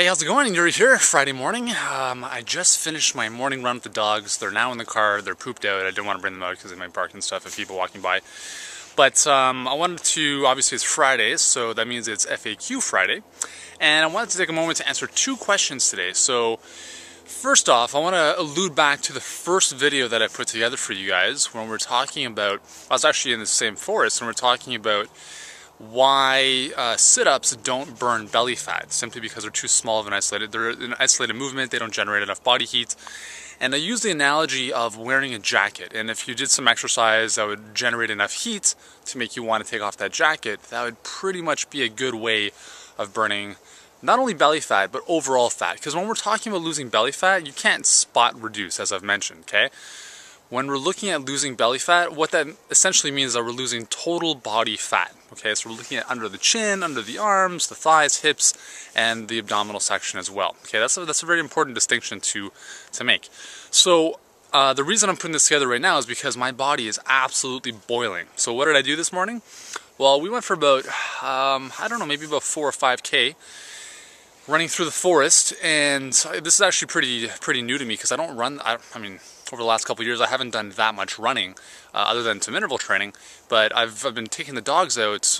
Hey, how's it going? You're here Friday morning. I just finished my morning run with the dogs. They're now in the car. They're pooped out. I didn't want to bring them out because they might bark and stuff if people walking by. But I wanted to, obviously it's Friday, so that means it's FAQ Friday. And I wanted to take a moment to answer two questions today. So first off, I want to allude back to the first video that I put together for you guys when we're talking about, I was actually in the same forest and we're talking about why sit-ups don't burn belly fat, simply because they're too small of an isolated, they're an isolated movement, they don't generate enough body heat. And I use the analogy of wearing a jacket, and if you did some exercise that would generate enough heat to make you want to take off that jacket, that would pretty much be a good way of burning not only belly fat, but overall fat. Because when we're talking about losing belly fat, you can't spot reduce, as I've mentioned, okay? When we're looking at losing belly fat, what that essentially means is that we're losing total body fat. Okay, so we're looking at under the chin, under the arms, the thighs, hips, and the abdominal section as well. Okay, that's a very important distinction to make. So the reason I'm putting this together right now is because my body is absolutely boiling. So what did I do this morning? Well, we went for about, I don't know, maybe about 4 or 5K. Running through the forest, and this is actually pretty new to me because I don't run, I mean, over the last couple of years I haven't done that much running other than some interval training, but I've been taking the dogs out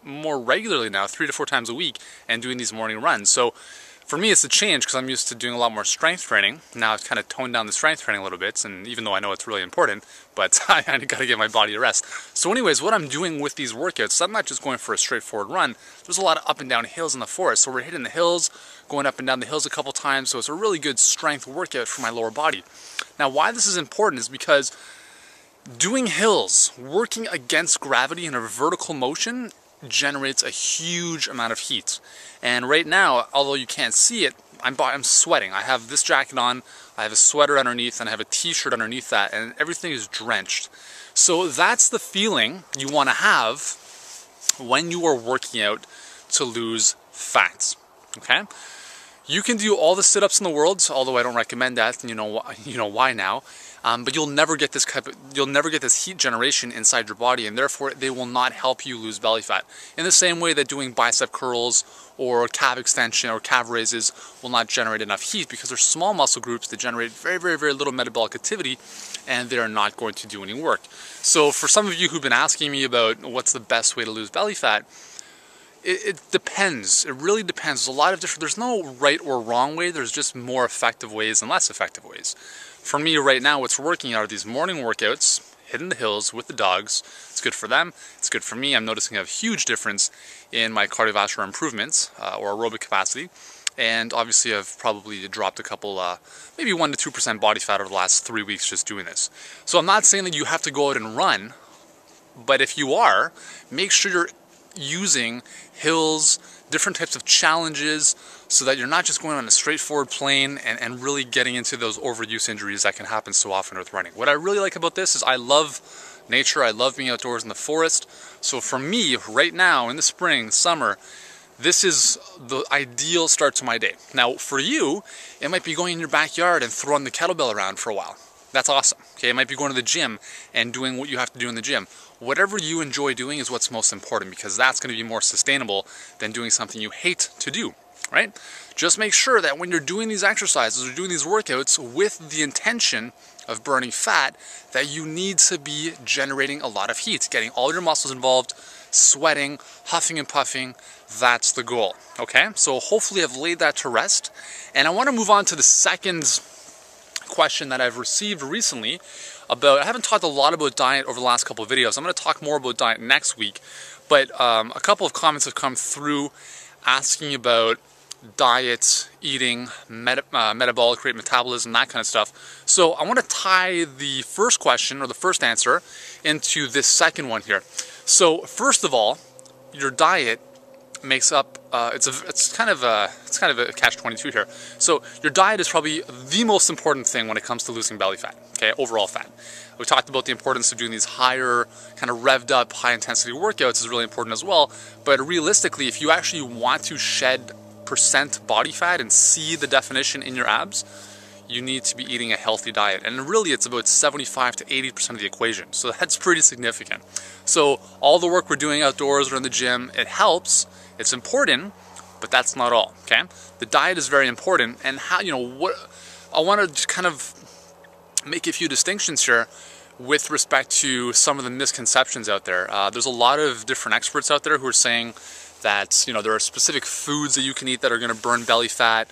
more regularly now, 3 to 4 times a week, and doing these morning runs. So for me it's a change because I'm used to doing a lot more strength training. Now I've kind of toned down the strength training a little bit, and even though I know it's really important, but I got to give my body a rest. So anyways, what I'm doing with these workouts, I'm not just going for a straightforward run. There's a lot of up and down hills in the forest, so we're hitting the hills, going up and down the hills a couple times, so it's a really good strength workout for my lower body. Now why this is important is because doing hills, working against gravity in a vertical motion, generates a huge amount of heat. And right now, although you can't see it, I'm sweating. I have this jacket on, I have a sweater underneath, and I have a t-shirt underneath that, and everything is drenched. So that's the feeling you want to have when you are working out to lose fat, okay? You can do all the sit-ups in the world, although I don't recommend that, and you know why now. But you'll never get this heat generation inside your body, and therefore they will not help you lose belly fat. In the same way that doing bicep curls or calf extension or calf raises will not generate enough heat, because they're small muscle groups that generate very little metabolic activity, and they are not going to do any work. So for some of you who've been asking me about what's the best way to lose belly fat, it depends. It really depends. There's a lot of different, there's no right or wrong way, there's just more effective ways and less effective ways. For me right now, what's working are these morning workouts, hitting the hills with the dogs. It's good for them, it's good for me. I'm noticing a huge difference in my cardiovascular improvements or aerobic capacity. And obviously I've probably dropped a couple, maybe 1 to 2% body fat over the last 3 weeks just doing this. So I'm not saying that you have to go out and run, but if you are, make sure you're using hills, different types of challenges, so that you're not just going on a straightforward plane and really getting into those overuse injuries that can happen so often with running. What I really like about this is I love nature, I love being outdoors in the forest. So for me, right now, in the spring, summer, this is the ideal start to my day. Now for you, it might be going in your backyard and throwing the kettlebell around for a while. That's awesome. Okay, it might be going to the gym and doing what you have to do in the gym. Whatever you enjoy doing is what's most important, because that's going to be more sustainable than doing something you hate to do, right? Just make sure that when you're doing these exercises or doing these workouts with the intention of burning fat, that you need to be generating a lot of heat, getting all your muscles involved, sweating, huffing and puffing. That's the goal, okay? So hopefully I've laid that to rest. And I want to move on to the second question that I've received recently about, I haven't talked a lot about diet over the last couple of videos. I'm going to talk more about diet next week, but a couple of comments have come through asking about diet, eating, metabolic rate, metabolism, that kind of stuff. So I want to tie the first question or the first answer into this second one here. So first of all, your diet makes up it's kind of a catch-22 here. So your diet is probably the most important thing when it comes to losing belly fat, okay, overall fat. We talked about the importance of doing these higher, kind of revved up, high intensity workouts is really important as well. But realistically, if you actually want to shed % body fat and see the definition in your abs, you need to be eating a healthy diet. And really it's about 75 to 80% of the equation. So that's pretty significant. So all the work we're doing outdoors or in the gym, it helps, it's important, but that's not all, okay? The diet is very important, and how, what I want to kind of make a few distinctions here with respect to some of the misconceptions out there. There's a lot of different experts out there who are saying that, there are specific foods that you can eat that are going to burn belly fat,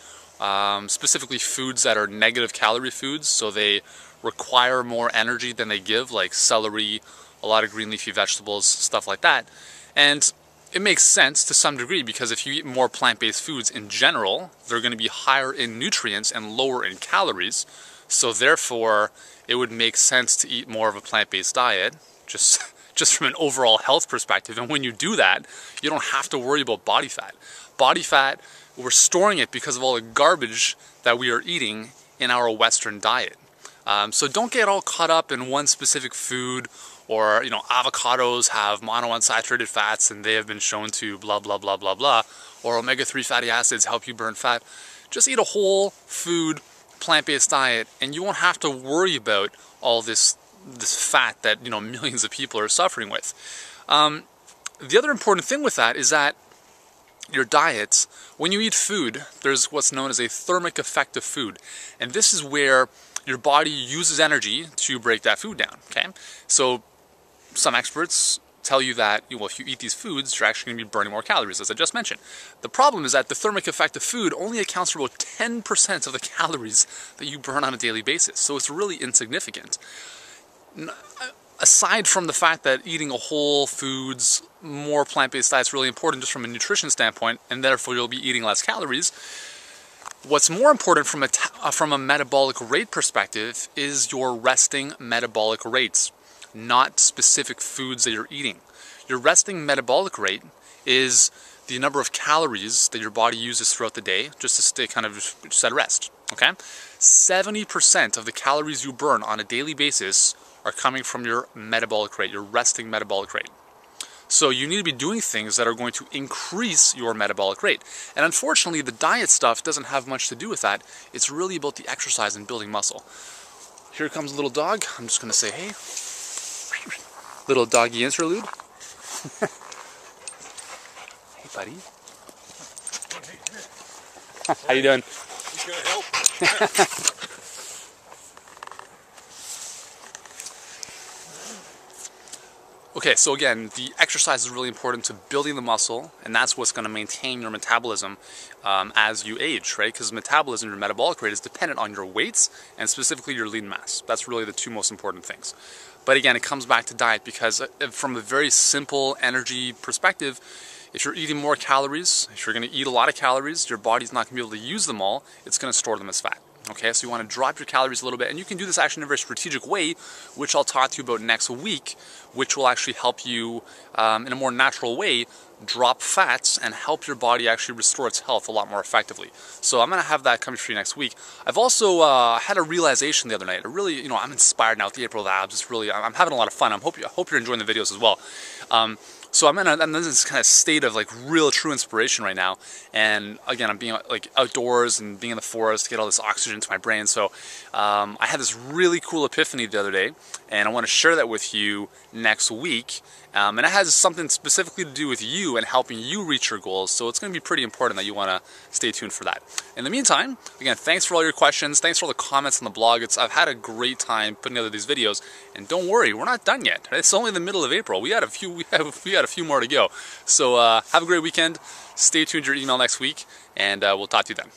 specifically foods that are negative calorie foods, so they require more energy than they give, like celery, a lot of green leafy vegetables, stuff like that. And it makes sense to some degree, because if you eat more plant-based foods in general, they're going to be higher in nutrients and lower in calories. So therefore, it would make sense to eat more of a plant-based diet, just from an overall health perspective. And when you do that, you don't have to worry about body fat. Body fat, we're storing it because of all the garbage that we are eating in our Western diet. So don't get all caught up in one specific food, or, avocados have monounsaturated fats and they have been shown to blah, blah, blah, blah, blah, or omega-3 fatty acids help you burn fat. Just eat a whole food, plant-based diet, and you won't have to worry about all this fat that, millions of people are suffering with. The other important thing with that is that your diet, when you eat food, there's what's known as a thermic effect of food. And this is where your body uses energy to break that food down, okay? So some experts tell you that, if you eat these foods, you're actually going to be burning more calories, as I just mentioned. The problem is that the thermic effect of food only accounts for about 10% of the calories that you burn on a daily basis. So it's really insignificant. Aside from the fact that eating a whole foods, more plant-based diet is really important just from a nutrition standpoint, and therefore you'll be eating less calories, what's more important from a metabolic rate perspective is your resting metabolic rates, not specific foods that you're eating. Your resting metabolic rate is the number of calories that your body uses throughout the day just to stay kind of just at rest, okay? 70% of the calories you burn on a daily basis are coming from your metabolic rate, your resting metabolic rate. So you need to be doing things that are going to increase your metabolic rate. And unfortunately, the diet stuff doesn't have much to do with that. It's really about the exercise and building muscle. Here comes a little dog. I'm just going to say, hey. Little doggy interlude. Hey, buddy. How you doing? He's going to help. Okay, so again, the exercise is really important to building the muscle, and that's what's going to maintain your metabolism as you age, right? Because metabolism, your metabolic rate, is dependent on your weights and specifically your lean mass. That's really the two most important things. But again, it comes back to diet, because from a very simple energy perspective, if you're eating more calories, if you're going to eat a lot of calories, your body's not going to be able to use them all. It's going to store them as fat. Okay, so you want to drop your calories a little bit, and you can do this actually in a very strategic way, which I'll talk to you about next week, which will actually help you in a more natural way drop fats and help your body actually restore its health a lot more effectively. So I'm going to have that coming for you next week. I've also had a realization the other night. I really, I'm inspired now with the April Abs. It's really, I'm having a lot of fun. I hope you're enjoying the videos as well. So I'm in this kind of state of like real true inspiration right now, and again, I'm being like outdoors and being in the forest to get all this oxygen to my brain. So I had this really cool epiphany the other day, and I want to share that with you next week. And it has something specifically to do with you and helping you reach your goals, so it's going to be pretty important that you want to stay tuned for that. In the meantime, again, thanks for all your questions, thanks for all the comments on the blog. I've had a great time putting together these videos, and don't worry, we're not done yet. It's only the middle of April. We got a few more to go. So have a great weekend. Stay tuned to your email next week, and we'll talk to you then.